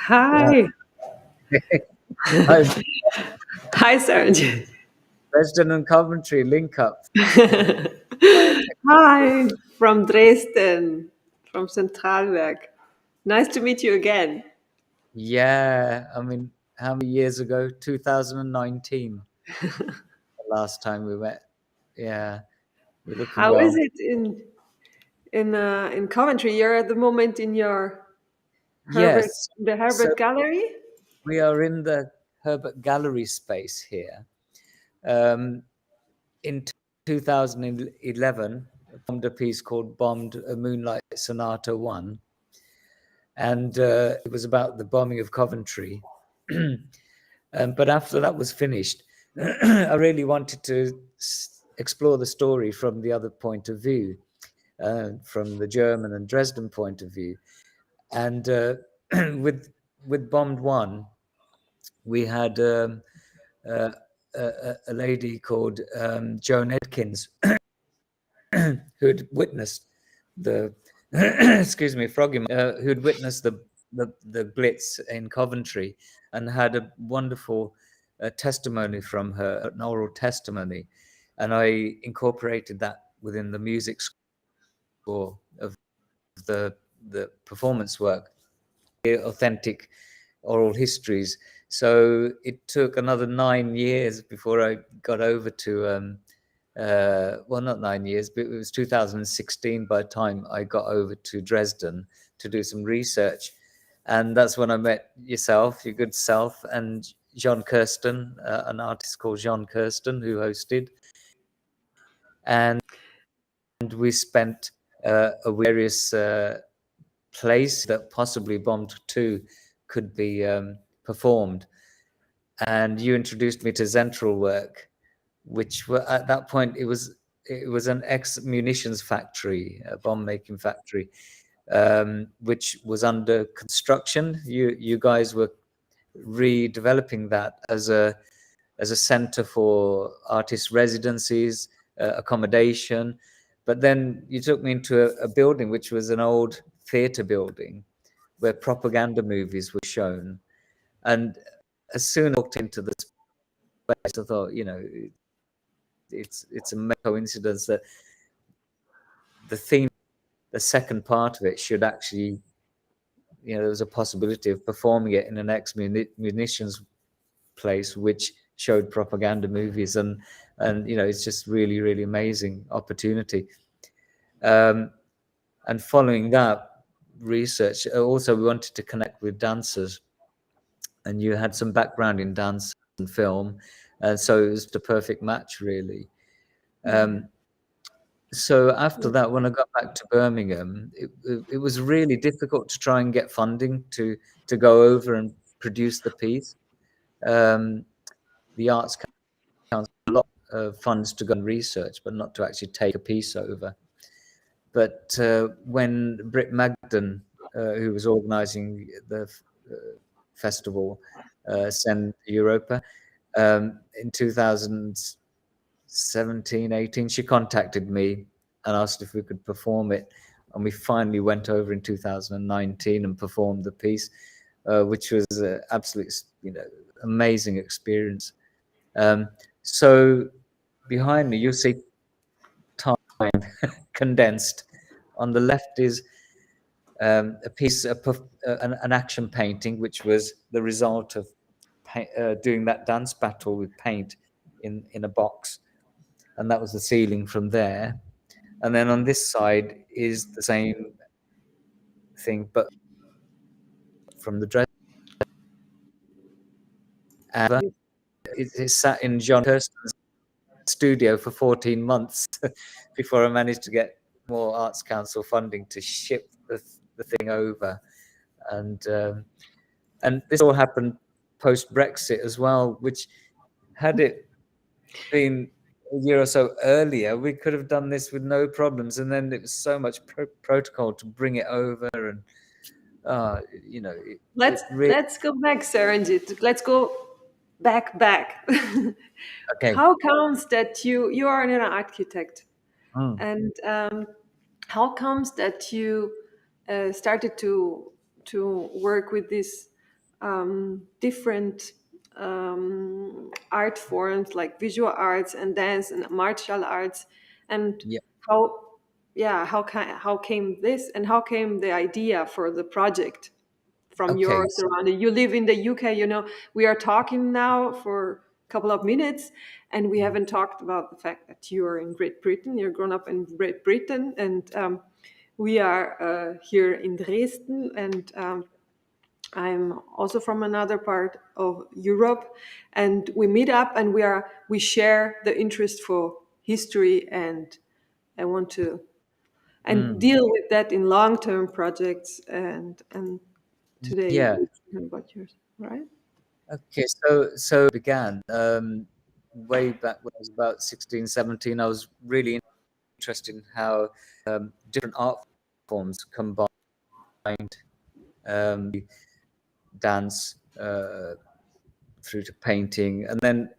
Yeah. Hi. Hi, Hi, Saranjit. Dresden and Coventry link up. Hi, from Dresden, from Zentralwerk. Nice to meet you again. Yeah, I mean, how many years ago? 2019, the last time we met. Yeah, you're looking How is well. it in Coventry? You're at the moment in your Yes, so Herbert Gallery. we are in the Herbert Gallery space here. Um, in 2011, I bombed a piece called Bombed a Moonlight Sonata 1. And it was about the bombing of Coventry. But after that was finished, I really wanted to explore the story from the other point of view, from the German and Dresden point of view. And with Bombed One, we had a lady called Joan Edkins who had witnessed the excuse me, froggy, who had witnessed the Blitz in Coventry and had a wonderful testimony from her, an oral testimony, and I incorporated that within the music score of the performance work, the authentic oral histories. So it took another 9 years before I got over to well, not 9 years, but it was 2016 by the time I got over to Dresden to do some research. And that's when I met yourself, your good self, and Jean Kirsten, an artist called Jean Kirsten, who hosted. And we spent a various place that possibly Bombed 2 could be performed. And you introduced me to Zentralwerk, which were, at that point it was an ex-munitions factory, a bomb-making factory, which was under construction. You guys were redeveloping that as a center for artist residencies, accommodation. But then you took me into a building which was an old theater building where propaganda movies were shown. And as soon as I walked into the space, I thought, it's a coincidence that the theme, the second part of it, should actually, there was a possibility of performing it in an ex-munitions place which showed propaganda movies, and it's just really, really amazing opportunity. And following that research, also we wanted to connect with dancers, and you had some background in dance and film, and so it was the perfect match, really. So after that, when I got back to Birmingham, it was really difficult to try and get funding to go over and produce the piece. The Arts Council had a lot of funds to go and research, but not to actually take a piece over. But when Britt Magden, who was organising the festival, Send Europa, in 2017, 18, she contacted me and asked if we could perform it. And we finally went over in 2019 and performed the piece, which was an absolute, amazing experience. So behind me, you'll see time condensed. On the left is a piece, an action painting, which was the result of doing that dance battle with paint in a box. And that was the ceiling from there. And then on this side is the same thing, but from the dress. And it sat in John Kirsten's studio for 14 months before I managed to get more Arts Council funding to ship the thing over. And this all happened post-Brexit as well, which, had it been a year or so earlier, we could have done this with no problems. And then it was so much protocol to bring it over, and Let's it really. let's go back, Saranjit. Let's go back. Okay. How comes that you are an architect, Mm. and how comes that you started to work with this different art forms like visual arts and dance and martial arts, and Yeah. how came this, and how came the idea for the project from Okay. your surrounding? You live in the UK, we are talking now for a couple of minutes, and we haven't talked about the fact that you are in Great Britain. You're grown up in Great Britain, and we are here in Dresden, and I'm also from another part of Europe, and we meet up, and we share the interest for history, and I want to deal with that in long-term projects, and today Yeah. we're talking about yours, right? Okay. So it began way back when I was about 16, 17. I was really interested in how different art forms combined um, dance through to painting, and then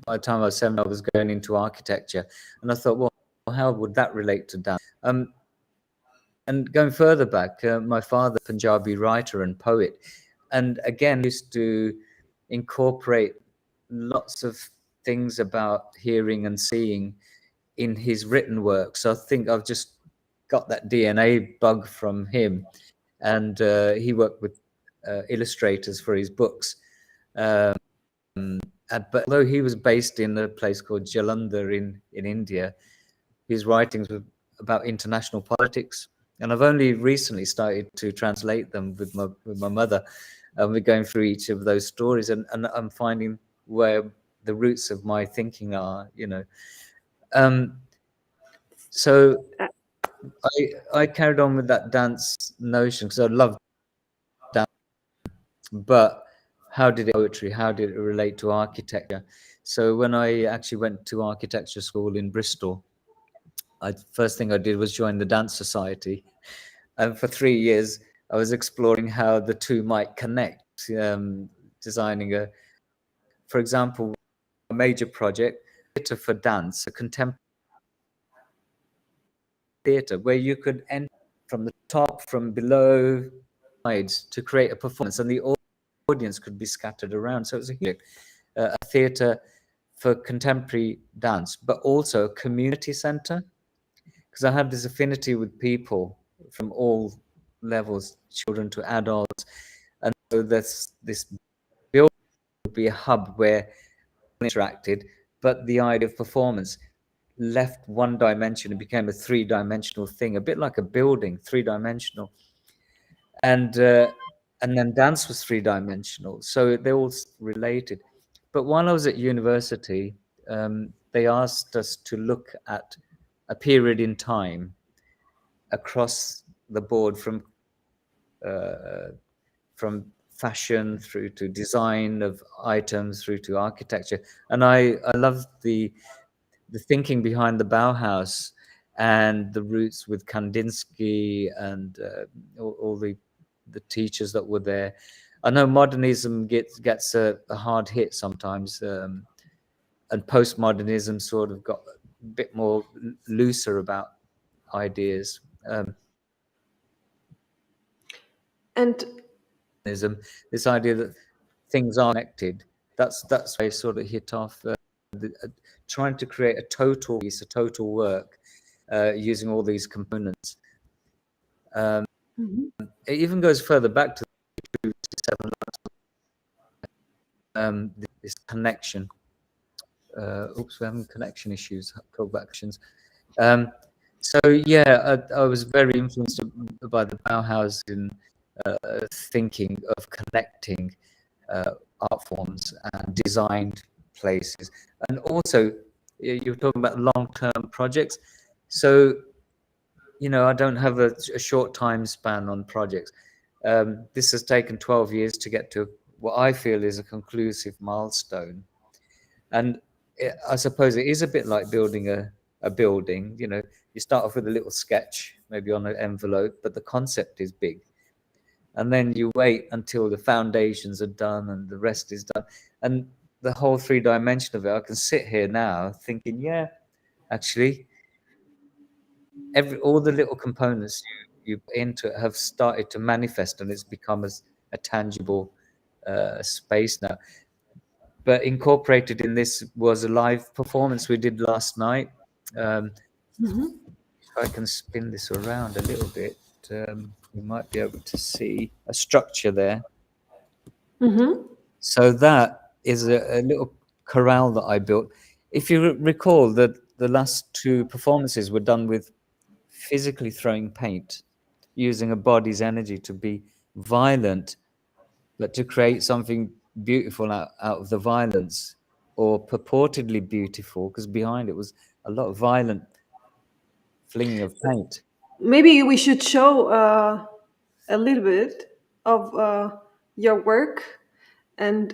by the time I was 7, I was going into architecture, and I thought, well, how would that relate to dance? And going further back, my father, Punjabi writer and poet, and again used to incorporate lots of things about hearing and seeing in his written work. So I think I've just got that DNA bug from him, and he worked with illustrators for his books. Um, but although he was based in a place called Jalandhar in India, his writings were about international politics, and I've only recently started to translate them with my mother, and we're going through each of those stories, and I'm finding where the roots of my thinking are. So I carried on with that dance notion because I loved dance, but how did it relate to architecture? So when I actually went to architecture school in Bristol, first thing I did was join the dance society, and for 3 years I was exploring how the two might connect, designing for example, a major project, theatre for dance, a contemporary theatre where you could enter from the top, from below, sides to create a performance, and the audience could be scattered around. So it was a theatre for contemporary dance, but also a community centre, because I had this affinity with people from all levels, children to adults, and so this building would be a hub where interacted, but the idea of performance left one dimension and became a three-dimensional thing, a bit like a building, three-dimensional, and then dance was three-dimensional, so they all related. But while I was at university, they asked us to look at a period in time across the board, from fashion through to design of items through to architecture, and I loved the thinking behind the Bauhaus and the roots with Kandinsky and all the teachers that were there. I know modernism gets a hard hit sometimes, and postmodernism sort of got a bit more looser about ideas. And This idea that things are connected. That's why I sort of hit off trying to create a total piece, a total work, using all these components. Mhm. It even goes further back to this connection. Oops, we're having connection issues. Connections. So yeah, I was very influenced by the Bauhaus in thinking of connecting art forms and designed places, and also you're talking about long-term projects. So I don't have a short time span on projects. This has taken 12 years to get to what I feel is a conclusive milestone, and I suppose it is a bit like building a building. You start off with a little sketch, maybe on an envelope, but the concept is big. And then you wait until the foundations are done and the rest is done. And the whole three-dimension of it, I can sit here now thinking, yeah, actually, all the little components you put into it have started to manifest, and it's become a tangible space now. But incorporated in this was a live performance we did last night. If I can spin this around a little bit, you might be able to see a structure there. So that is a little corral that I built. If you recall that the last two performances were done with physically throwing paint, using a body's energy to be violent, but to create something beautiful out of the violence, or purportedly beautiful, because behind it was a lot of violent flinging of paint. Maybe we should show a little bit of your work and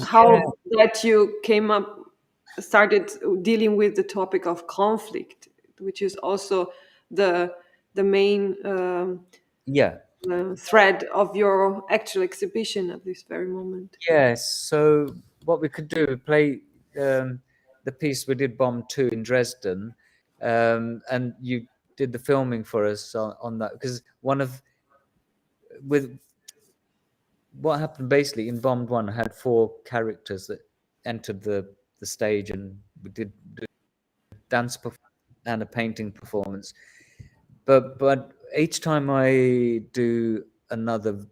how that you started dealing with the topic of conflict, which is also the main thread of your actual exhibition at this very moment. Yes. So what we could do, play the piece we did, Bomb 2 in Dresden, and you did the filming for us on that, because with what happened basically in Bomb 1, I had 4 characters that entered the stage, and we did dance and a painting performance. But each time I do another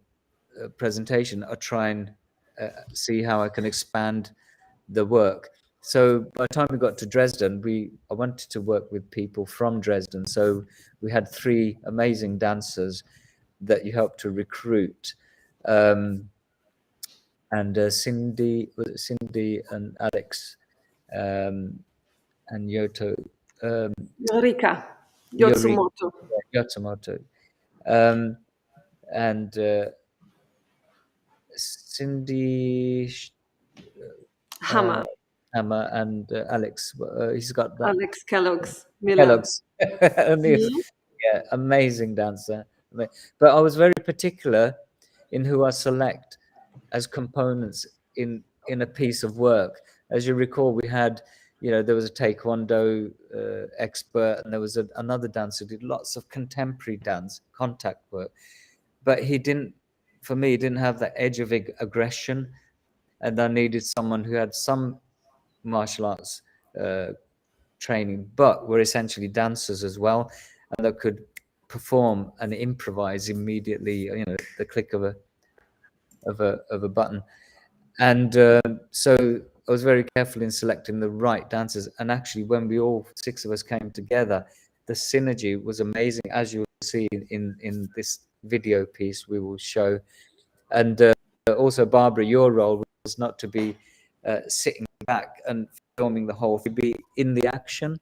presentation, I try and see how I can expand the work. So by the time we got to Dresden, I wanted to work with people from Dresden. So we had 3 amazing dancers that you helped to recruit. And Cindy and Alex and Yoto. Rika Yotsumoto. Yotsumoto. And Cindy Hammer. Hammer and Alex. He's got that. Alex Miller. Kellogg's. Yeah, amazing dancer. But I was very particular in who I select as components in a piece of work. As you recall, we had, there was a taekwondo expert, and there was another dancer who did lots of contemporary dance, contact work. But he didn't have that edge of aggression, and I needed someone who had some martial arts training, but were essentially dancers as well, and that could perform and improvise immediately, the click of a button. And so I was very careful in selecting the right dancers. And actually, when we all 6 of us came together, the synergy was amazing, as you will see in this video piece we will show. And also, Barbara, your role was not to be sitting back and filming the whole thing, be in the action.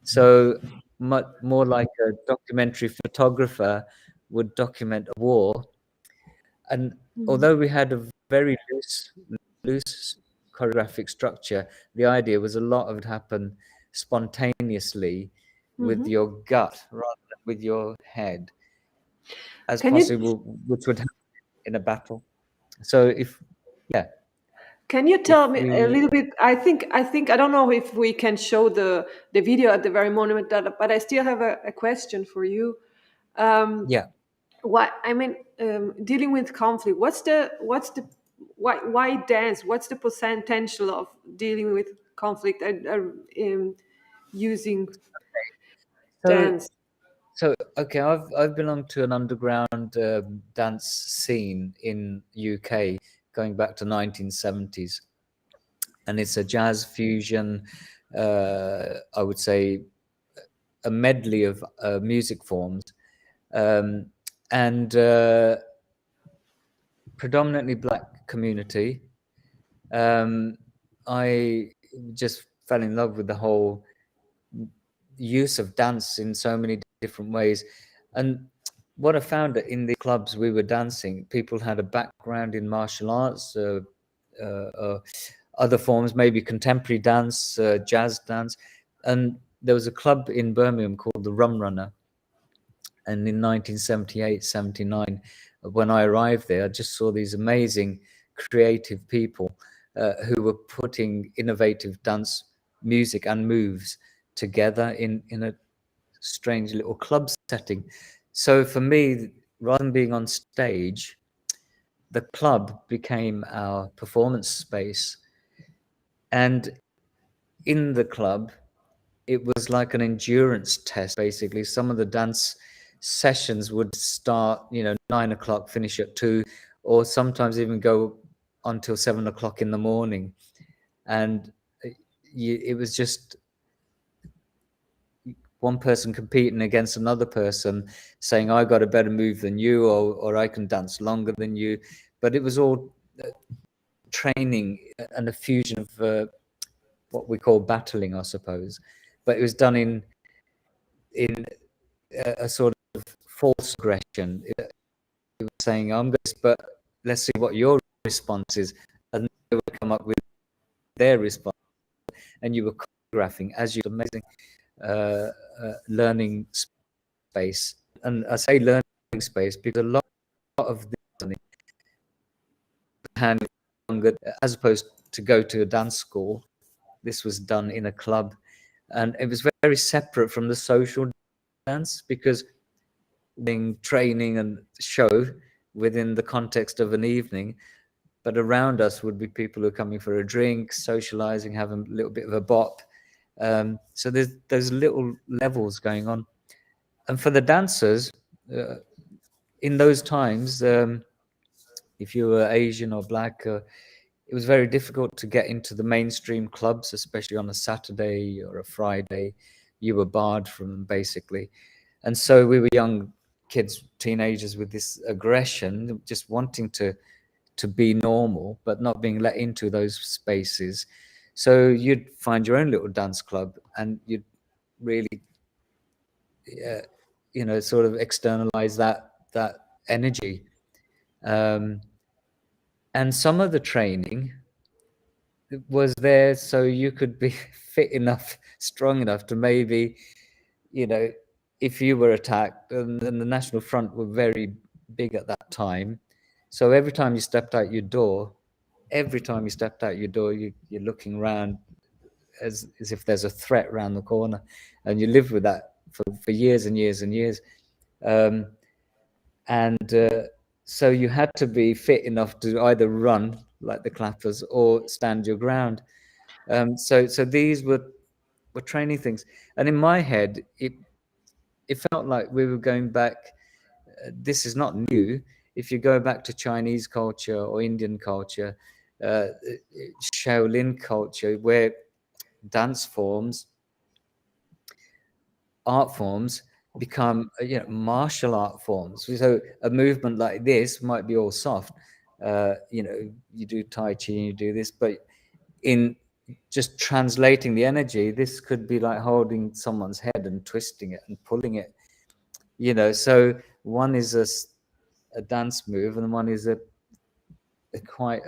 So much more like a documentary photographer would document a war. And although we had a very loose choreographic structure, the idea was a lot of it happened spontaneously with your gut rather than with your head, as possible, which would happen in a battle. So can you tell me a little bit? I think I don't know if we can show the video at the very moment, but I still have a question for you. What I mean, dealing with conflict. Why dance? What's the potential of dealing with conflict using dance? So okay, I've belonged to an underground dance scene in UK going back to 1970s, and it's a jazz fusion. I would say a medley of music forms, and predominantly Black community. I just fell in love with the whole use of dance in so many different ways. And what I found that in the clubs we were dancing, people had a background in martial arts, other forms, maybe contemporary dance, jazz dance. And there was a club in Birmingham called the Rum Runner. And in 1978, 79, when I arrived there, I just saw these amazing creative people who were putting innovative dance music and moves together in a strange little club setting. So for me, rather than being on stage, the club became our performance space. And in the club, it was like an endurance test, basically. Some of the dance sessions would start, 9 o'clock, finish at 2, or sometimes even go until 7 o'clock in the morning. And it was just one person competing against another person, saying, I got a better move than you, or I can dance longer than you. But it was all training and a fusion of what we call battling, I suppose. But it was done in a sort of false aggression. It was saying, I'm going to, but let's see what your response is. And they would come up with their response. And you were choreographing as you amazing learning space. And I say learning space because a lot of this hand as opposed to go to a dance school, this was done in a club, and it was very separate from the social dance, because being training and show within the context of an evening, but around us would be people who are coming for a drink, socializing, having a little bit of a bop. So there's those little levels going on. And for the dancers, in those times, if you were Asian or black, it was very difficult to get into the mainstream clubs, especially on a Saturday or a Friday. You were barred from them, basically. And so we were young kids, teenagers, with this aggression, just wanting to be normal, but not being let into those spaces. So you'd find your own little dance club, and you'd really, sort of externalize that energy. And some of the training was there so you could be fit enough, strong enough to maybe, if you were attacked, and the National Front were very big at that time. So every time you stepped out your door, you're looking around as if there's a threat around the corner, and you lived with that for years and years and years. So you had to be fit enough to either run like the clappers or stand your ground. So these were training things. And in my head, it felt like we were going back. This is not new. If you go back to Chinese culture or Indian culture, Shaolin culture, where dance forms, art forms become martial art forms. So a movement like this might be all soft, you do Tai Chi and you do this, but in just translating the energy, this could be like holding someone's head and twisting it and pulling it, so one is a dance move, and one is quite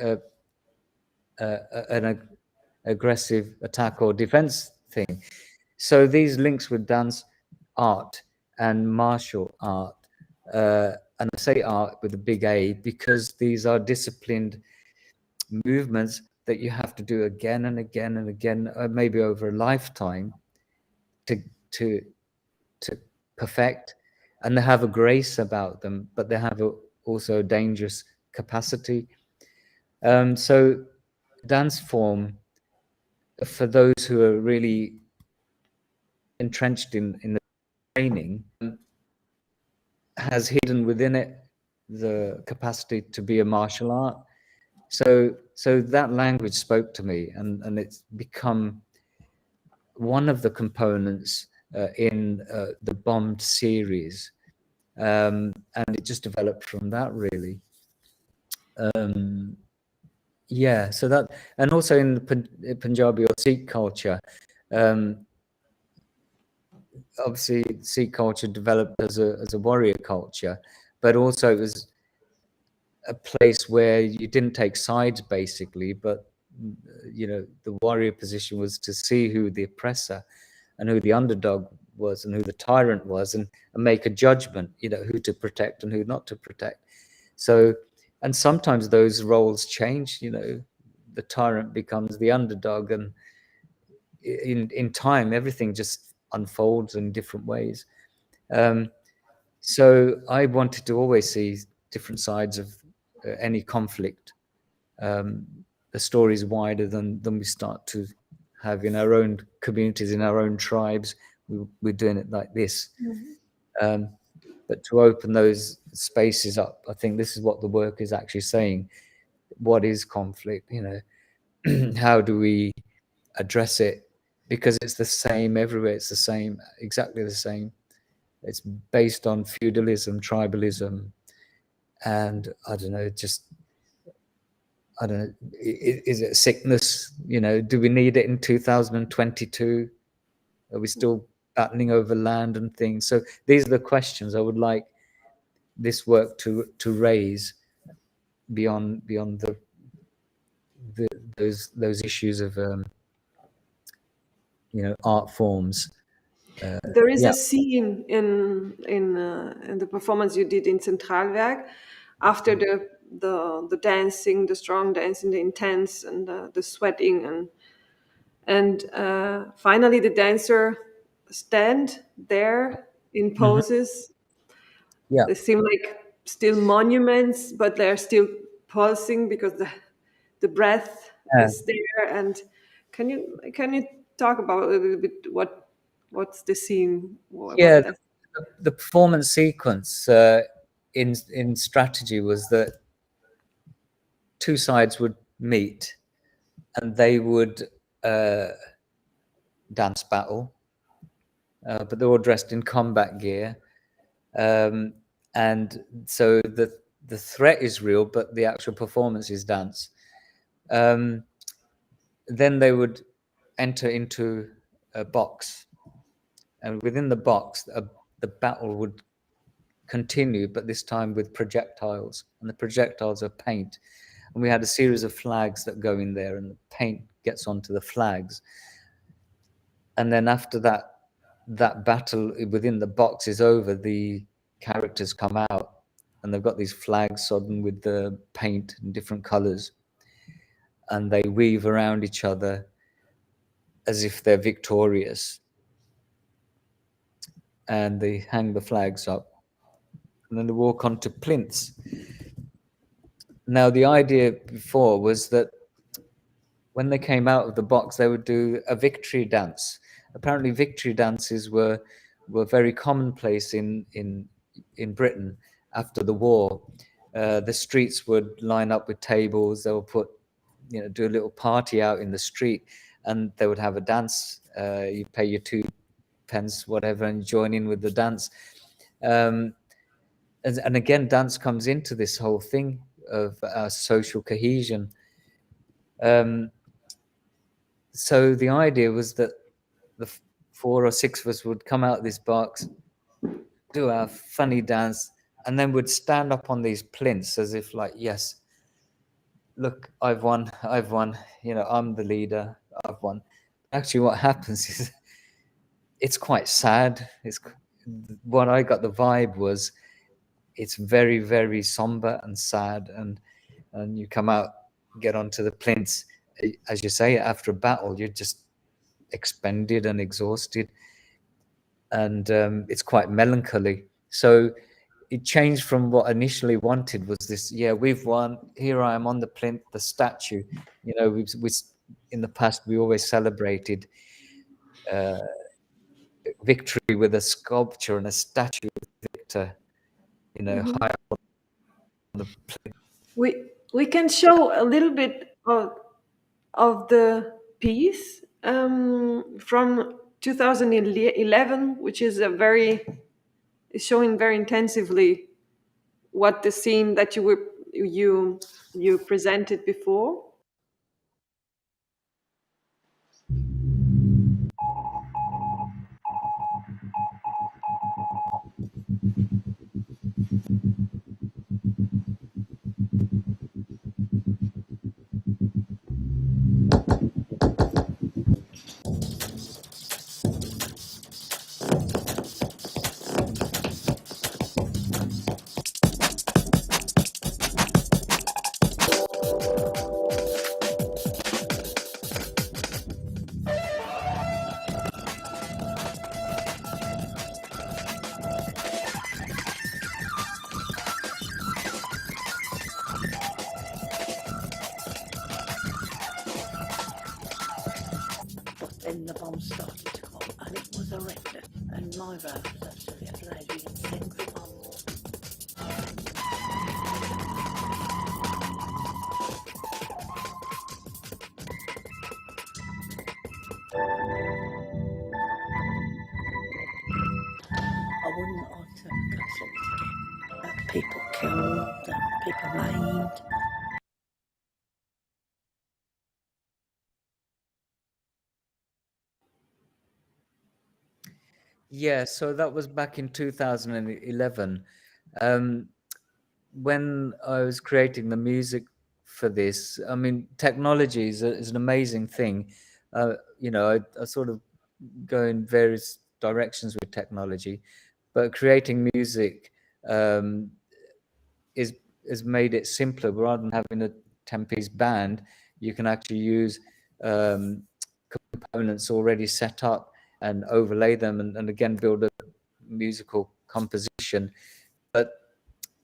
an aggressive attack or defense thing. So these links with dance, art, and martial art, and I say art with a big A because these are disciplined movements that you have to do again and again and again, maybe over a lifetime, to perfect. And they have a grace about them, but they have also a dangerous capacity. So dance form, for those who are really entrenched in the training, has hidden within it the capacity to be a martial art. So that language spoke to me, and it's become one of the components in the Bombed series, and it just developed from that, really. Yeah, so that, and also in the Punjabi or Sikh culture, obviously Sikh culture developed as a warrior culture, but also it was a place where you didn't take sides, basically, but the warrior position was to see who the oppressor and who the underdog was and who the tyrant was, and make a judgment, who to protect and who not to protect. So, and sometimes those roles change, the tyrant becomes the underdog, and in time everything just unfolds in different ways. So I wanted to always see different sides of any conflict. The story is wider than we start to have in our own communities, in our own tribes. We're doing it like this. But to open those spaces up, I think this is what the work is actually saying. What is conflict? How do we address it? Because it's the same everywhere. It's the same, exactly the same. It's based on feudalism, tribalism, and I don't know, is it sickness? Do we need it in 2022? Are we still battling over land and things? So these are the questions I would like this work to raise beyond those issues of art forms. There is a scene in the performance you did in Zentralwerk after the dancing, the strong dancing, the intense, and the sweating, and finally the dancer stand there in poses. They seem like still monuments, but they're still pulsing because the breath is there. And can you talk about a little bit what's the scene? The performance sequence in strategy was that two sides would meet and they would dance battle, but they're all dressed in combat gear, and so the threat is real, but the actual performance is dance. Then they would enter into a box, and within the box the battle would continue, but this time with projectiles, and the projectiles are paint, and we had a series of flags that go in there, and the paint gets onto the flags, and then after that battle within the box is over, the characters come out and they've got these flags sodden with the paint in different colors, and they weave around each other as if they're victorious, and they hang the flags up, and then they walk onto plinths. Now, the idea before was that when they came out of the box, they would do a victory dance. Apparently, victory dances were very commonplace in Britain after the war. The streets would line up with tables. They would do a little party out in the street, and they would have a dance. You pay your 2 pence, whatever, and join in with the dance. And again, dance comes into this whole thing of social cohesion. So the idea was that the 4 or 6 of us would come out of this box, do our funny dance, and then would stand up on these plinths as if like, yes, look, I've won, I'm the leader, I've won. Actually, what happens is it's quite sad. What I got the vibe was it's very, very somber and sad, and you come out, get onto the plinths, as you say, after a battle, you're just expended and exhausted, and it's quite melancholy. So it changed from what I initially wanted was this, we've won, here I am on the plinth, the statue. We in the past we always celebrated victory with a sculpture and a statue of Victor, high up on the plinth. We can show a little bit of the piece from 2011, which is showing very intensively what the scene that you presented before. bomb started to come, and it was horrendous. And my road was absolutely outrageous. You can send for one more. I wouldn't want to go through it again. People killed, people maimed. Yeah, so that was back in 2011. When I was creating the music for this, I mean, technology is an amazing thing. I sort of go in various directions with technology, but creating music um, is has made it simpler. Rather than having a 10-piece band, you can actually use um, components already set up and overlay them, and again build a musical composition. But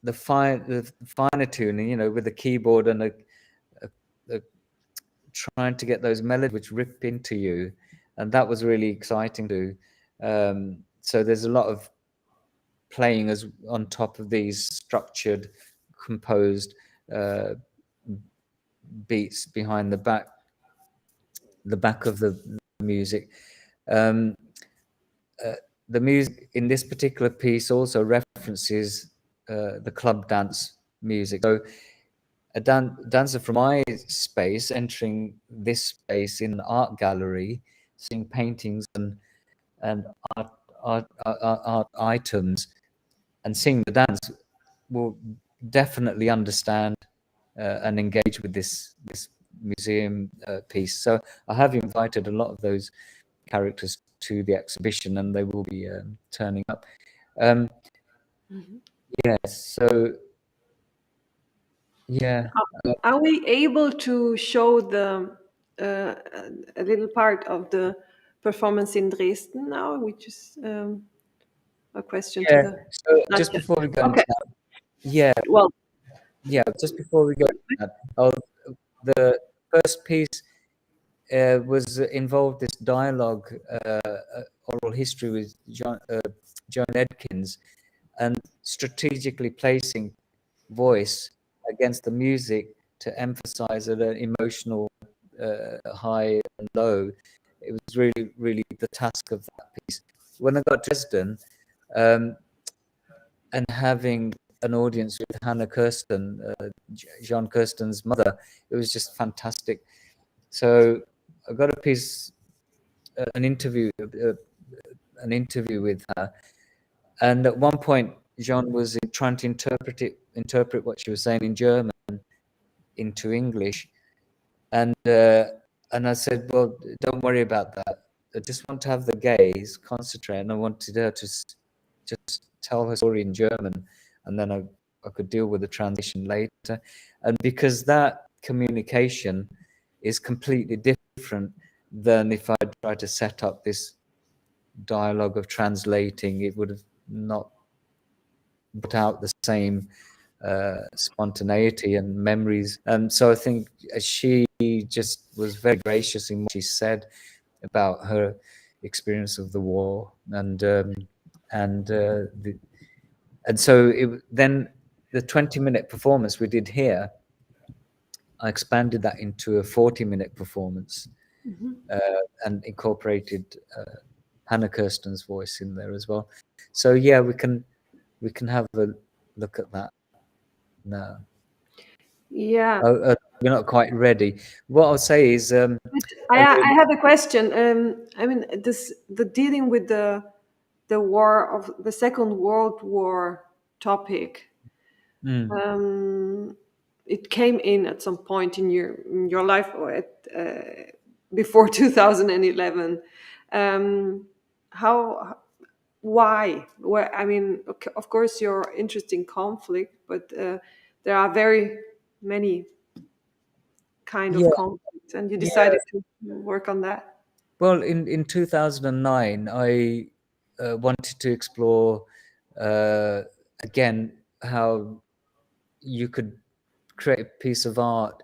the finer tuning, with the keyboard and a trying to get those melodies which rip into you, and that was really exciting too. So there's a lot of playing as on top of these structured, composed uh, beats behind the back of the music. Um, the music in this particular piece also references the club dance music. So a dancer from my space entering this space in an art gallery, seeing paintings and art items, and seeing the dance will definitely understand and engage with this museum piece. So I have invited a lot of those characters to the exhibition, and they will be turning up. Yes, so yeah. Are we able to show a little part of the performance in Dresden now, which is a question to Yeah. the. So Not just yet. before we go into Okay. that, yeah, Well, just before we go into that, the first piece was involved this dialogue, oral history with Joan Edkins, and strategically placing voice against the music to emphasize an emotional high and low. It was really, really the task of that piece. When I got to Dresden, um, and having an audience with Hannah Kirsten, Jean Kirsten's mother, it was just fantastic. So I got a piece, an interview with her, and at one point, Jean was trying to interpret what she was saying in German into English, and I said, well, don't worry about that. I just want to have the gaze, concentrate, and I wanted her to just tell her story in German, and then I could deal with the translation later. And because that communication is completely different than if I tried to set up this dialogue of translating, it would have not put out the same spontaneity and memories. So I think she just was very gracious in what she said about her experience of the war, and so then the 20-minute performance we did here, I expanded that into a 40-minute performance, and incorporated Hannah Kirsten's voice in there as well. So yeah, we can have a look at that now. yeah. We're not quite ready. What I'll say is, I have a question. I mean, the dealing with the war of the Second World War topic. It came in at some point in your life, or before 2011. How why? Where, I mean, okay, of course, you're interested in conflict, but there are very many kind yeah, of conflicts, and you yeah. decided to work on that. Well, in 2009, I wanted to explore again how you could create a piece of art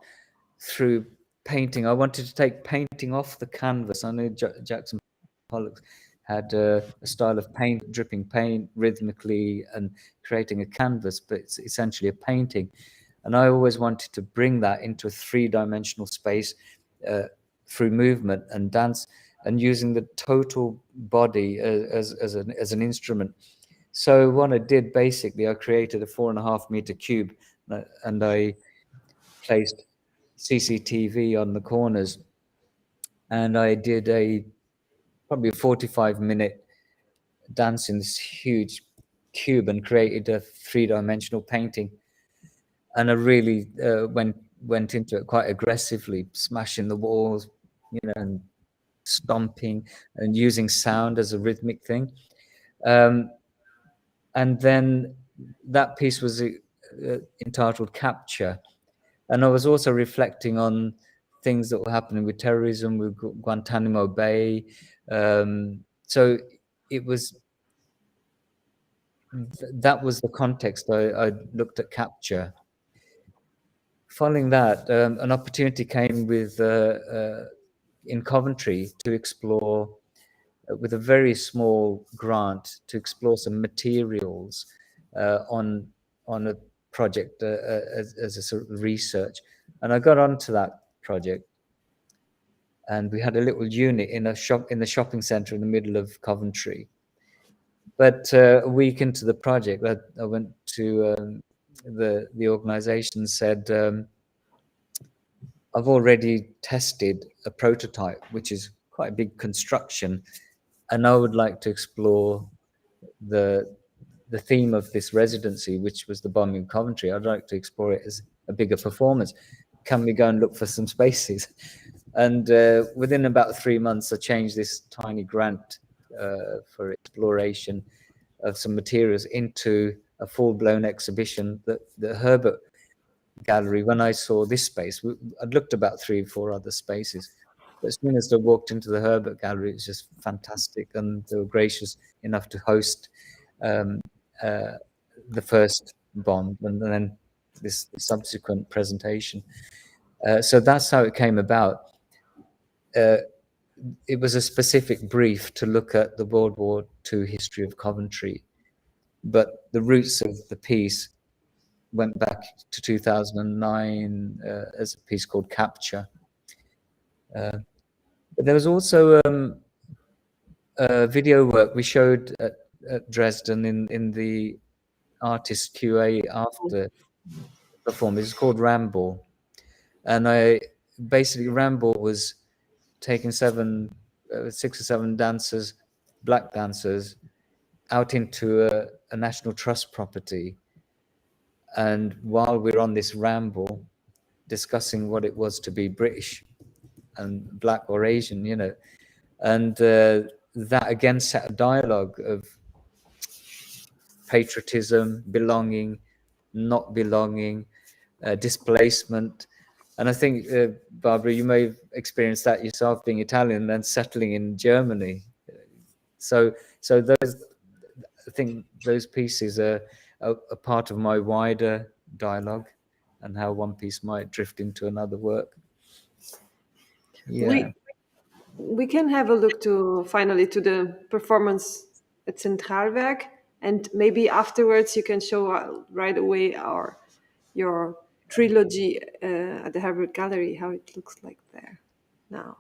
through painting. I wanted to take painting off the canvas. I know Jackson Pollock had a style of paint, dripping paint rhythmically and creating a canvas, but it's essentially a painting. And I always wanted to bring that into a three-dimensional space through movement and dance, and using the total body as an instrument. So what I did, basically, I created a 4.5 meter cube, and I placed CCTV on the corners, and I did probably a 45-minute dance in this huge cube and created a three-dimensional painting. And I really went into it quite aggressively, smashing the walls, and stomping and using sound as a rhythmic thing. And then that piece was entitled Capture. And I was also reflecting on things that were happening with terrorism, with Guantanamo Bay. So it was, that was the context I looked at Capture. Following that, an opportunity came with in Coventry to explore, with a very small grant, to explore some materials on a project as a sort of research. And I got onto that project, and we had a little unit in the shopping centre in the middle of Coventry. But a week into the project, I went to the organisation, said, I've already tested a prototype, which is quite a big construction, and I would like to explore the theme of this residency, which was the bombing of Coventry. I'd like to explore it as a bigger performance. Can we go and look for some spaces? And within about 3 months, I changed this tiny grant for exploration of some materials into a full-blown exhibition that the Herbert Gallery. When I saw this space, I'd looked about 3 or 4 other spaces, but as soon as I walked into the Herbert Gallery, it was just fantastic, and they were gracious enough to host the first bond and then this subsequent presentation. So that's how it came about. It was a specific brief to look at the World War II history of Coventry, but the roots of the piece went back to 2009 as a piece called Capture. But there was also video work we showed at Dresden in the artist QA after performance. It's called Ramble. And basically Ramble was taking 6 or 7 dancers, black dancers, out into a National Trust property. And while we're on this ramble, discussing what it was to be British and black or Asian, and that again set a dialogue of patriotism, belonging, not belonging, displacement. And I think, Barbara, you may have experienced that yourself, being Italian and then settling in Germany. So those, I think those pieces are a part of my wider dialogue, and how one piece might drift into another work. Yeah. We can have a look finally to the performance at Zentralwerk, and maybe afterwards you can show right away your trilogy at the Herbert Gallery, how it looks like there now.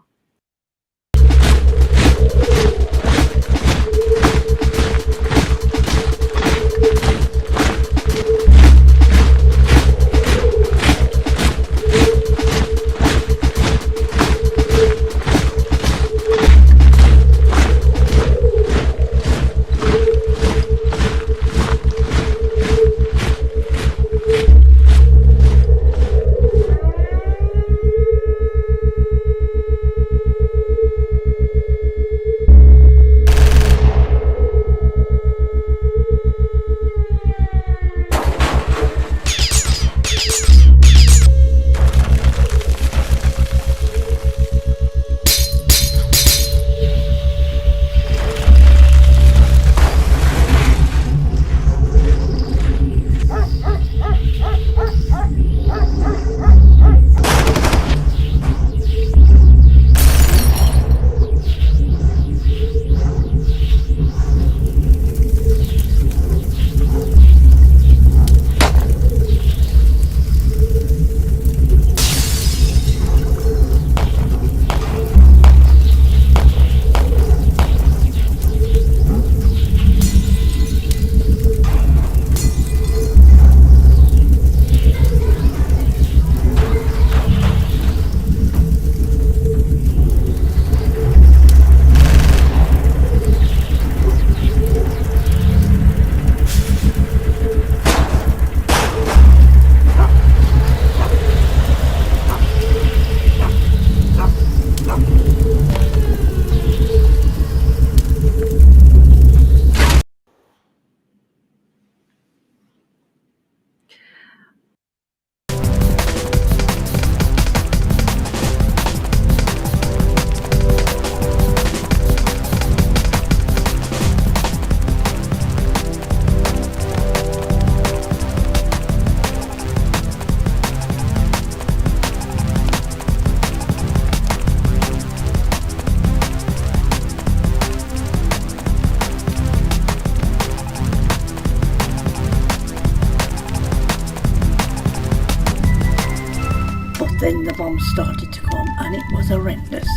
then the bombs started to come, and it was horrendous.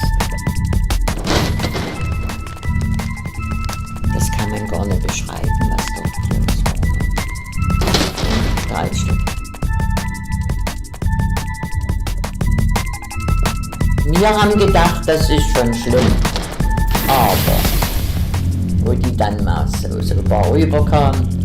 Das kann man gar nicht beschreiben, was dort los war. Total schlimm. Wir haben gedacht, das ist schon schlimm. Aber wo die dann mal so rüberkamen,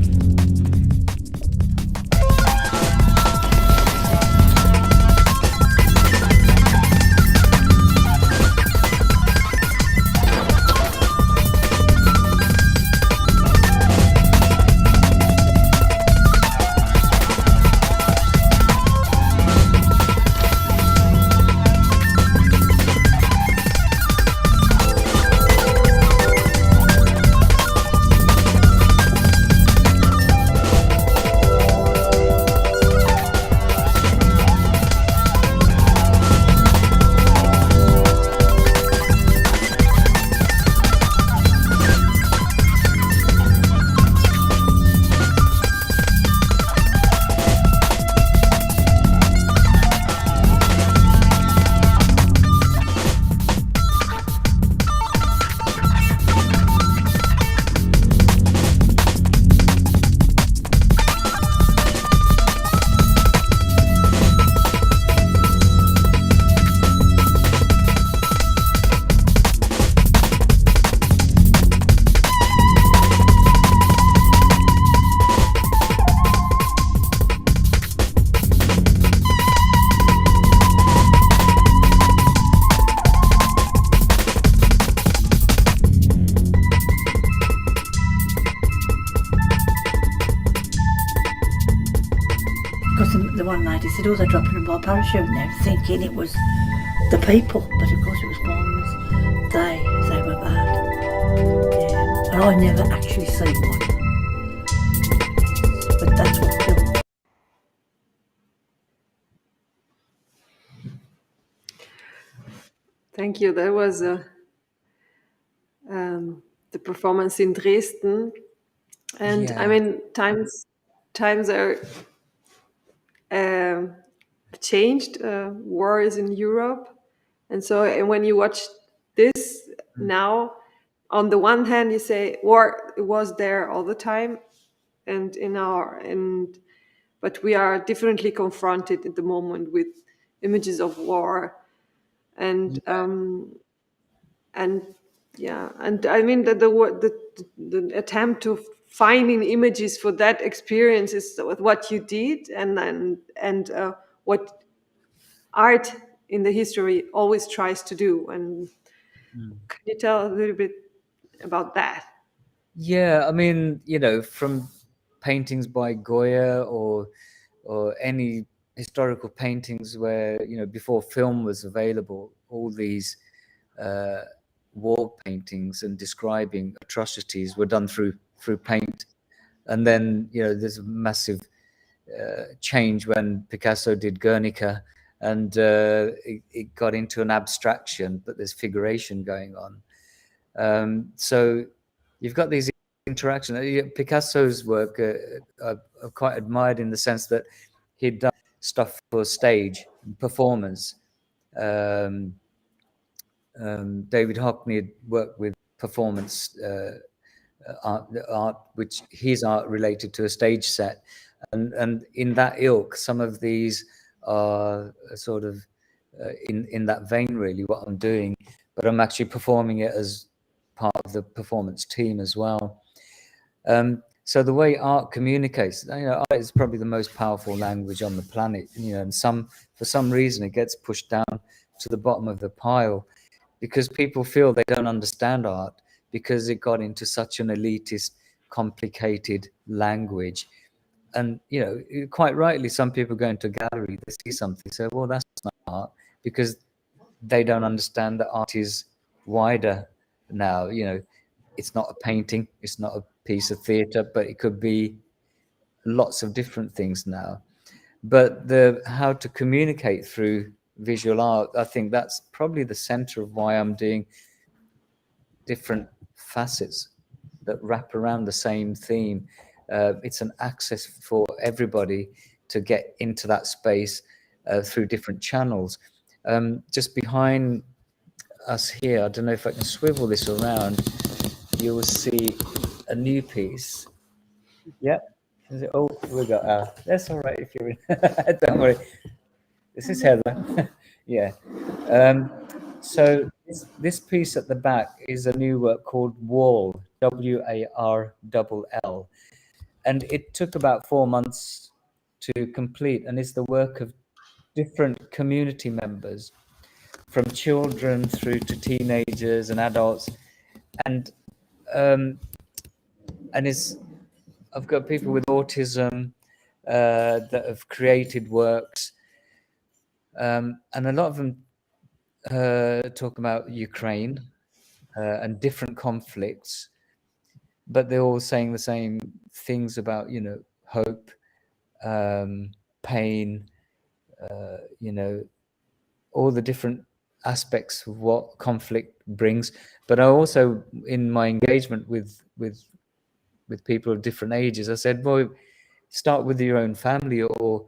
The one lady said, oh, they're dropping a bomb parachute, and they were thinking it was the people, but of course it was bombs. They were bad. Yeah. And I never actually seen one. But that's what killed. Thank you. That was the performance in Dresden, and Yeah. I mean times are changed. War is in Europe, and when you watch this now, on the one hand you say war was there all the time, but we are differently confronted at the moment with images of war, and I mean that the attempt to finding images for that experience is what you did, and what art in the history always tries to do. And can you tell a little bit about that? Yeah, I mean, from paintings by Goya or any historical paintings where, before film was available, all these war paintings and describing atrocities were done through paint. And then, there's a massive change when Picasso did Guernica, and it got into an abstraction, but there's figuration going on. So you've got these interactions. Picasso's work are quite admired in the sense that he'd done stuff for stage performance. David Hockney had worked with performance art, which his art related to a stage set, and in that ilk, some of these are sort of in that vein, really, what I'm doing, but I'm actually performing it as part of the performance team as well. So the way art communicates, art is probably the most powerful language on the planet, and for some reason it gets pushed down to the bottom of the pile because people feel they don't understand art because it got into such an elitist, complicated language. And, quite rightly, some people go into a gallery, they see something, say, well, that's not art, because they don't understand that art is wider now. It's not a painting, it's not a piece of theatre, but it could be lots of different things now. But how to communicate through visual art, I think that's probably the center of why I'm doing different facets that wrap around the same theme. It's an access for everybody to get into that space through different channels. Just behind us here, I don't know if I can swivel this around, you will see a new piece. Yeah. Oh, we got that's all right if you're in. Don't worry. This is Heather. Yeah. So this piece at the back is a new work called Wall, Warll, and it took about 4 months to complete, and it's the work of different community members, from children through to teenagers and adults, and it's I've got people with autism that have created works, and a lot of them talk about Ukraine and different conflicts, but they're all saying the same things about, hope, pain, all the different aspects of what conflict brings. But I also, in my engagement with people of different ages, I said, well, start with your own family or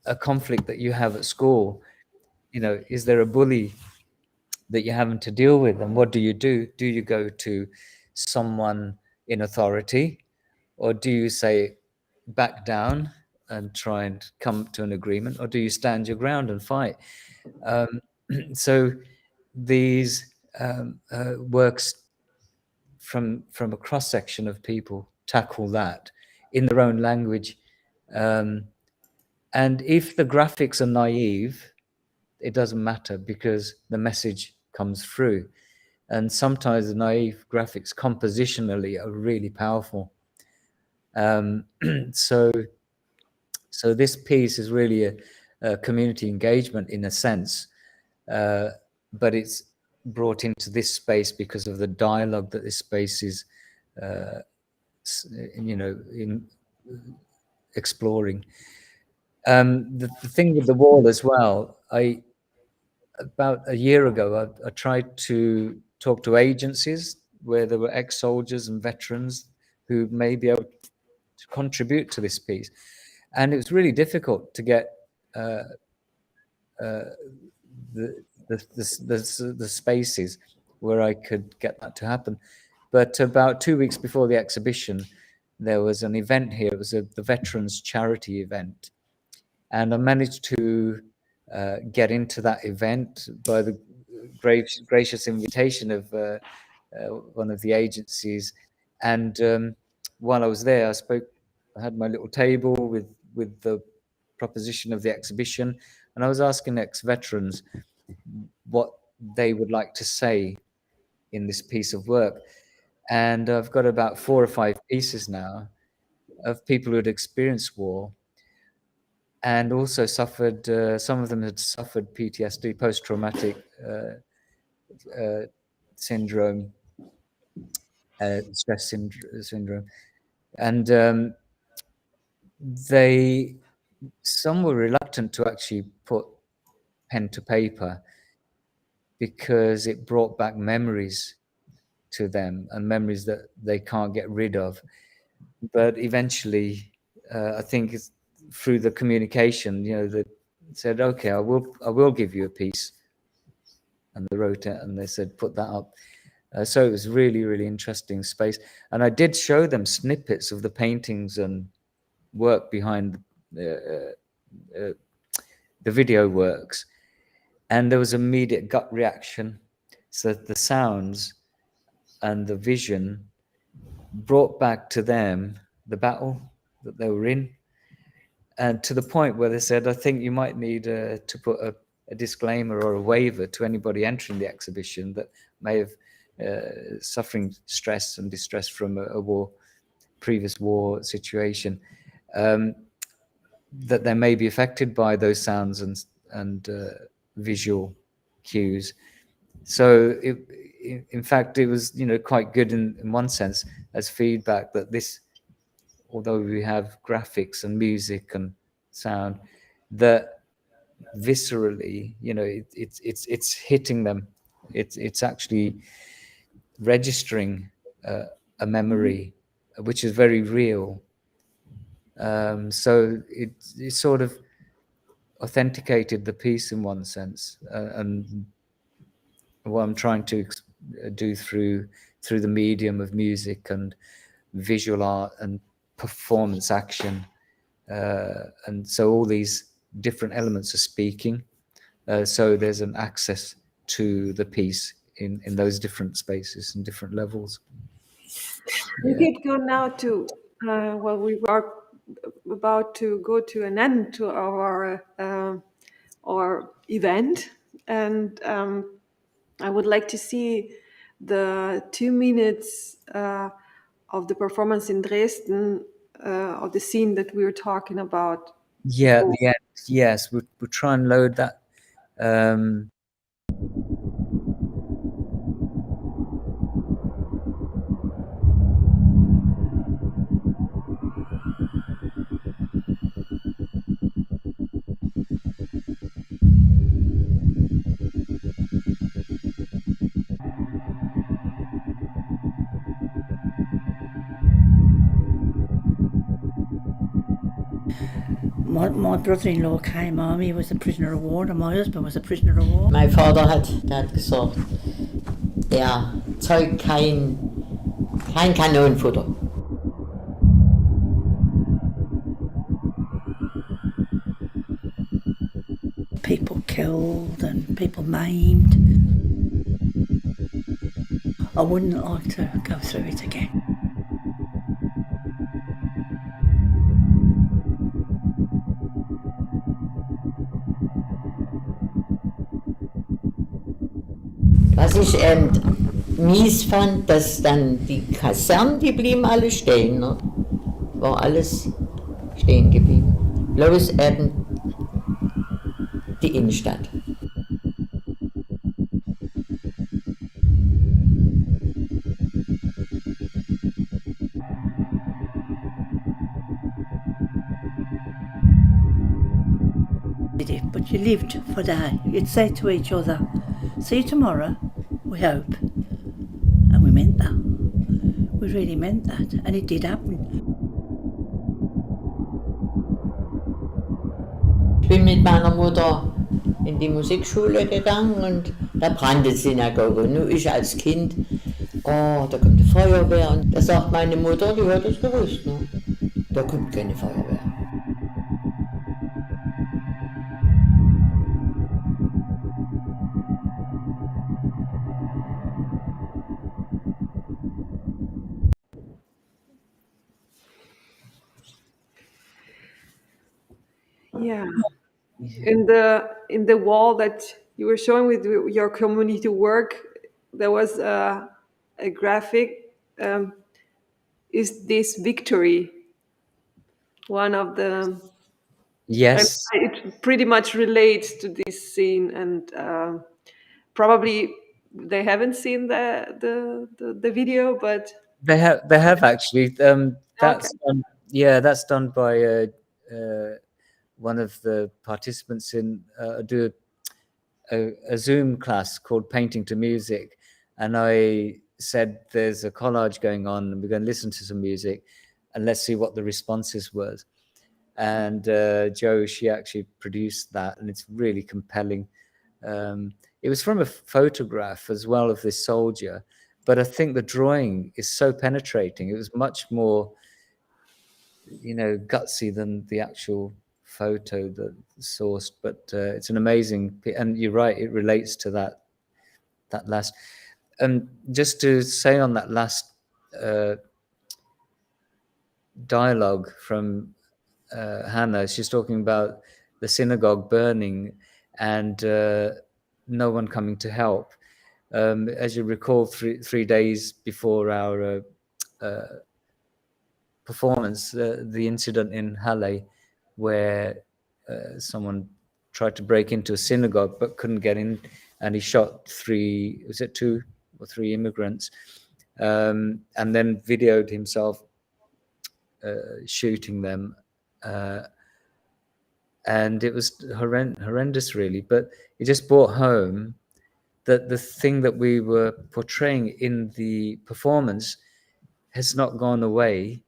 a conflict that you have at school. Is there a bully that you're having to deal with, and what do you do? Do you go to someone in authority, or do you say back down and try and come to an agreement, or do you stand your ground and fight? So these works from a cross section of people tackle that in their own language, and if the graphics are naive, it doesn't matter, because the message comes through. And sometimes the naive graphics compositionally are really powerful. So this piece is really a community engagement in a sense, but it's brought into this space because of the dialogue that this space is, in exploring. The thing with the wall as well, about a year ago, I tried to talk to agencies where there were ex-soldiers and veterans who may be able to contribute to this piece. And it was really difficult to get the spaces where I could get that to happen. But about 2 weeks before the exhibition, there was an event here. It was the Veterans Charity event. And I managed to get into that event by the gracious invitation of one of the agencies. And while I was there, I had my little table with the proposition of the exhibition, and I was asking ex-veterans what they would like to say in this piece of work. And I've got about 4 or 5 pieces now of people who had experienced war and also suffered, some of them had suffered PTSD, post-traumatic syndrome, stress syndrome. And some were reluctant to actually put pen to paper because it brought back memories to them, and memories that they can't get rid of. But eventually, I think it's through the communication, they said, okay, I will give you a piece. And they wrote it and they said, put that up. So it was really, really interesting space. And I did show them snippets of the paintings and work behind the video works. And there was immediate gut reaction. So the sounds and the vision brought back to them the battle that they were in. And to the point where they said, I think you might need to put a disclaimer or a waiver to anybody entering the exhibition that may have suffering stress and distress from a previous war situation, that they may be affected by those sounds and visual cues. So in fact, it was quite good in one sense as feedback that this, although we have graphics and music and sound, that viscerally, it's hitting them. It's actually registering a memory, which is very real. So it's sort of authenticated the piece in one sense, and what I'm trying to do through the medium of music and visual art and performance action, and so all these different elements are speaking. So there's an access to the piece in those different spaces and different levels. We could go now to well, we are about to go to an end to our event, and I would like to see the 2 minutes of the performance in Dresden, of the scene that we were talking about. Yeah, at the end, yes, we'll try and load that. My brother-in-law came home, he was a prisoner of war, and my husband was a prisoner of war. Mein Vater hat gesagt, er zeugt kein Kanonenfutter. People killed and people maimed. I wouldn't like to go through it again. Was ich mies fand, dass dann die Kasernen, die blieben alle stehen, ne? War alles stehen geblieben. Bloß eben die Innenstadt. But you lived for that. You'd say to each other, see you tomorrow, we hope. And we meant that. We really meant that. And it did happen. Ich bin mit meiner Mutter in die Musikschule gegangen und da brannte die Synagoge. Und nur ich als Kind, oh, da kommt die Feuerwehr. Und da sagt meine Mutter, die hat es gewusst, ne? Da kommt keine Feuerwehr. Yeah. In the wall that you were showing with your community work, there was a graphic. Is this victory one of the? Yes, it pretty much relates to this scene, and probably they haven't seen the video, but they have actually. That's that's done by one of the participants in do a Zoom class called Painting to Music, and I said there's a collage going on, and we're going to listen to some music, and let's see what the responses was. And Jo, she actually produced that, and it's really compelling. It was from a photograph as well of this soldier, but I think the drawing is so penetrating. It was much more, gutsy than the actual photo that sourced, but it's an amazing, and you're right, it relates to that last. And just to say on that last dialogue from Hannah, she's talking about the synagogue burning and no one coming to help. As you recall, 3 days before our performance, the incident in Halle, where someone tried to break into a synagogue but couldn't get in, and he shot 2 or 3 immigrants, and then videoed himself shooting them, and it was horrendous, really. But it just brought home that the thing that we were portraying in the performance has not gone away,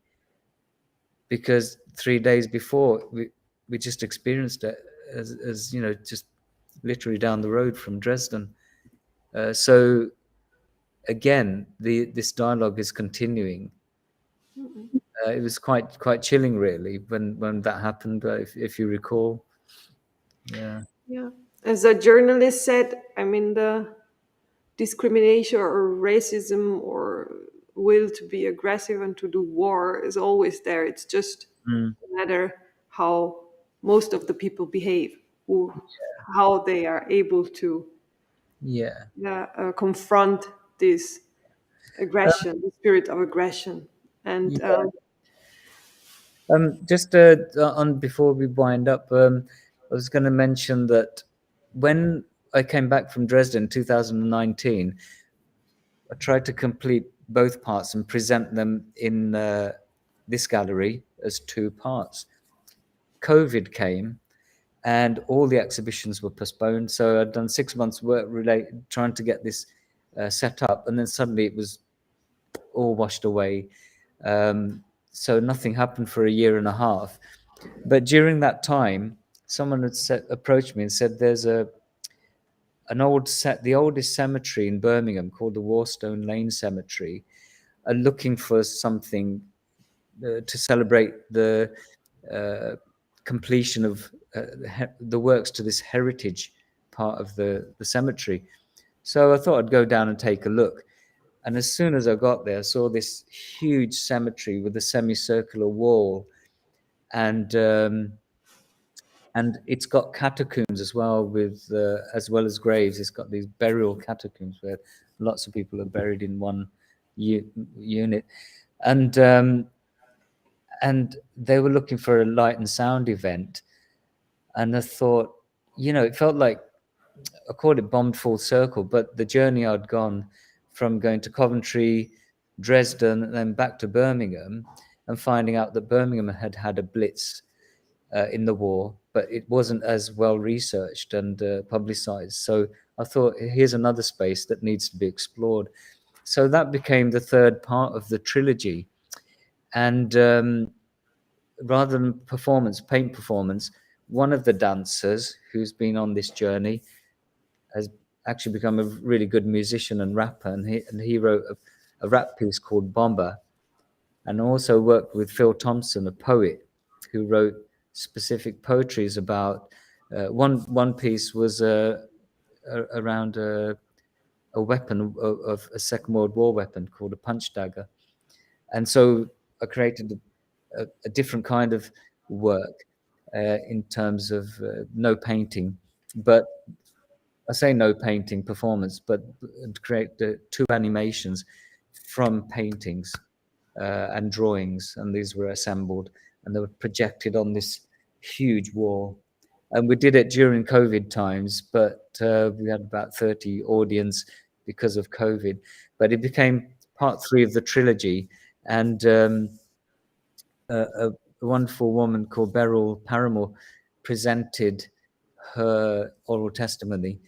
because 3 days before we just experienced as you know, just literally down the road from Dresden. So again, this dialogue is continuing. It was quite chilling, really, when that happened. If you recall, yeah. As a journalist said, I mean, the discrimination or racism or will to be aggressive and to do war is always there. It's just a matter how most of the people behave, how they are able to confront this aggression, the spirit of aggression. And just on before we wind up, I was going to mention that when I came back from Dresden in 2019, I tried to complete both parts and present them in this gallery as two parts. COVID came and all the exhibitions were postponed. So I'd done 6 months work trying to get this set up, and then suddenly it was all washed away. So nothing happened for a year and a half. But during that time, someone had approached me and said, there's the oldest cemetery in Birmingham called the Warstone Lane Cemetery, are looking for something to celebrate the completion of the works to this heritage part of the cemetery. So I thought I'd go down and take a look. And as soon as I got there, I saw this huge cemetery with a semicircular wall, and it's got catacombs as well, as well as graves. It's got these burial catacombs where lots of people are buried in one unit, and they were looking for a light and sound event. And I thought, it felt like, I called it bombed full circle, but the journey I'd gone from going to Coventry, Dresden, and then back to Birmingham, and finding out that Birmingham had a blitz in the war, but it wasn't as well researched and publicized. So I thought, here's another space that needs to be explored. So that became the third part of the trilogy. And rather than paint performance, one of the dancers who's been on this journey has actually become a really good musician and rapper, and he wrote a rap piece called Bomber, and also worked with Phil Thompson, a poet, who wrote specific poetries about one piece was around a weapon of a Second World War weapon called a punch dagger. And so I created a different kind of work in terms of no painting, but I say no painting performance, but create two animations from paintings and drawings, and these were assembled and they were projected on this huge wall. And we did it during COVID times, but we had about 30 audience because of COVID. But it became part 3 of the trilogy, and a wonderful woman called Beryl Paramore presented her oral testimony,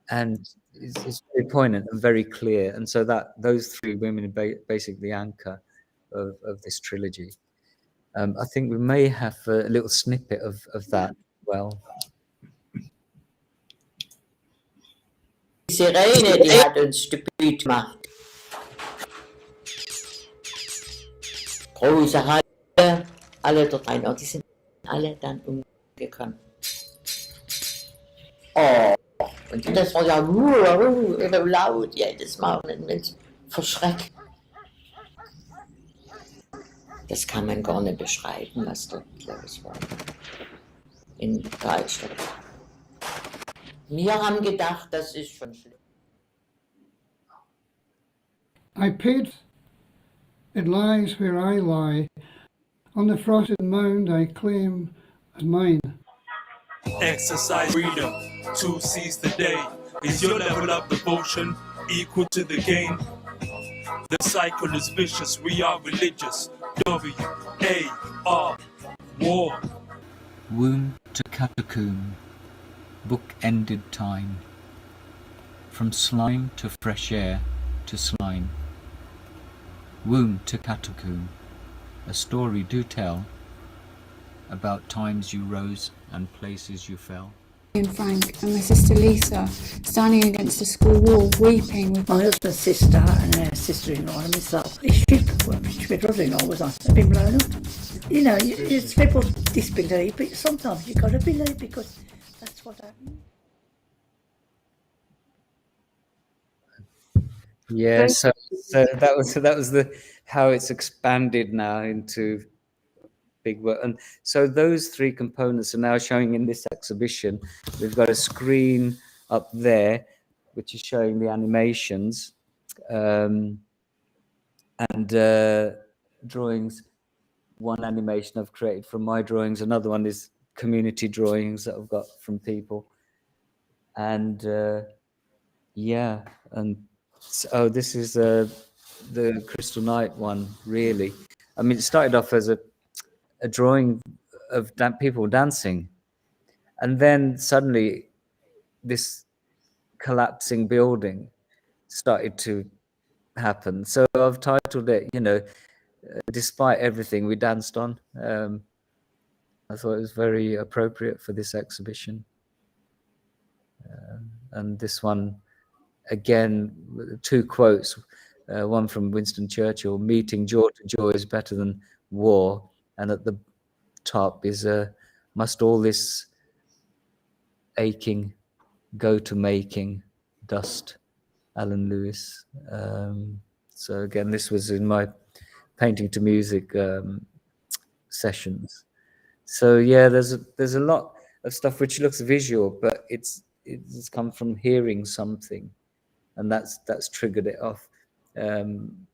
and it's very poignant and very clear. And so those 3 women are basically the anchor of this trilogy. I think we may have a little snippet of that. Well, Die Sirene, die hat uns stupid gemacht. Große Halle, alle 3 noch, die sind alle dann umgekommen. Oh, und das war ja so laut jedes Mal, und uns verschreckt. Das kann man gar nicht beschreiben, was dort los war. In Deutschland. Wir haben gedacht, das ist schon schlimm. I paid. It lies where I lie, on the frosted mound I claim as mine. Exercise freedom to seize the day. Is your level of devotion equal to the gain? The cycle is vicious, we are religious. W-A-R, war. Womb to catacomb, book-ended time. From slime to fresh air to slime. Womb to catacomb, a story do tell. about times you rose and places you fell. And Frank and my sister Lisa standing against a school wall weeping with My husband's sister and her sister-in-law and myself. His brother-in-law was on, had been blown up. You know, it's people disbelieve, but sometimes you've got to believe because that's what happened. Yeah, so that was the how it's expanded now into big work. And so those three components are now showing in this exhibition. We've got a screen up there which is showing the animations and drawings. One animation I've created from my drawings, another one is community drawings that I've got from people. And yeah, and so this is the Crystal Night one, really. I mean, it started off as a drawing of people dancing, and then suddenly this collapsing building started to happen. So I've titled it, you know, Despite Everything We Danced On. I thought it was very appropriate for this exhibition. And this one, again, two quotes, one from Winston Churchill, meeting jaw to jaw is better than war. And at the top is, must all this aching go to making dust, Alan Lewis. So again, this was in my painting to music sessions. So yeah, there's a lot of stuff which looks visual, but it's come from hearing something, and that's triggered it off. And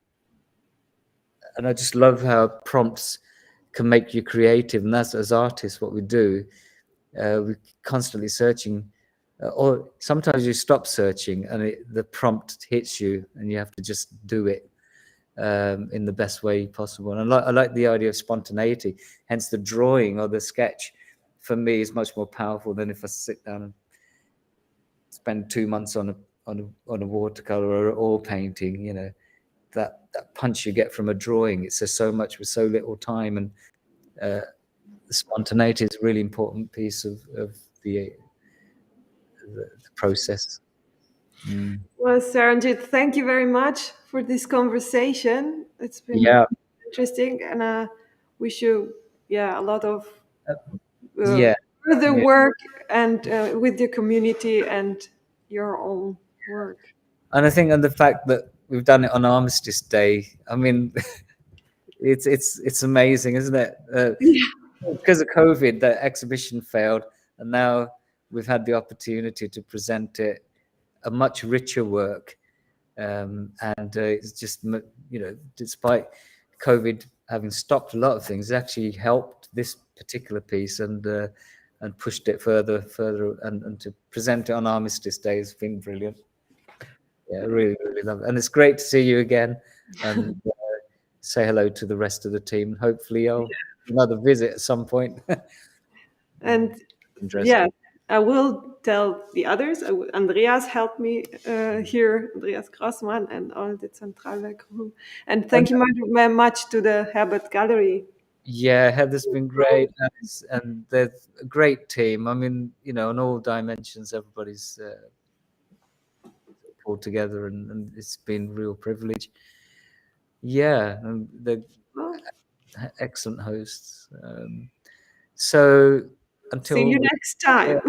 I just love how prompts can make you creative, and that's as artists what we do. We're constantly searching, or sometimes you stop searching and the prompt hits you, and you have to just do it in the best way possible. And I like the idea of spontaneity. Hence, the drawing or the sketch for me is much more powerful than if I sit down and spend 2 months on a watercolor or oil painting. You know, that punch you get from a drawing. It says so much with so little time, and the spontaneity is a really important piece of the process. Well, Saranjit, thank you very much for this conversation. It's been interesting, and I wish you a lot of further work and with your community and your own work. And I think, and the fact that we've done it on Armistice Day, I mean, it's amazing, isn't it? Because of COVID, the exhibition failed, and now we've had the opportunity to present it, a much richer work. And it's just, you know, despite COVID having stopped a lot of things, it actually helped this particular piece and pushed it further, and to present it on Armistice Day has been brilliant. Yeah, really love it. And it's great to see you again, and say hello to the rest of the team. Hopefully I'll another visit at some point. And I will tell the others. Andreas helped me here, Andreas Grossmann, and all the Zentralwerk crew. And thank you very much to the Herbert Gallery. Yeah, Heather's been great, and they're a great team. I mean, you know, on all dimensions, everybody's pulled together, and it's been a real privilege. Yeah, and they're excellent hosts. So until see you next time.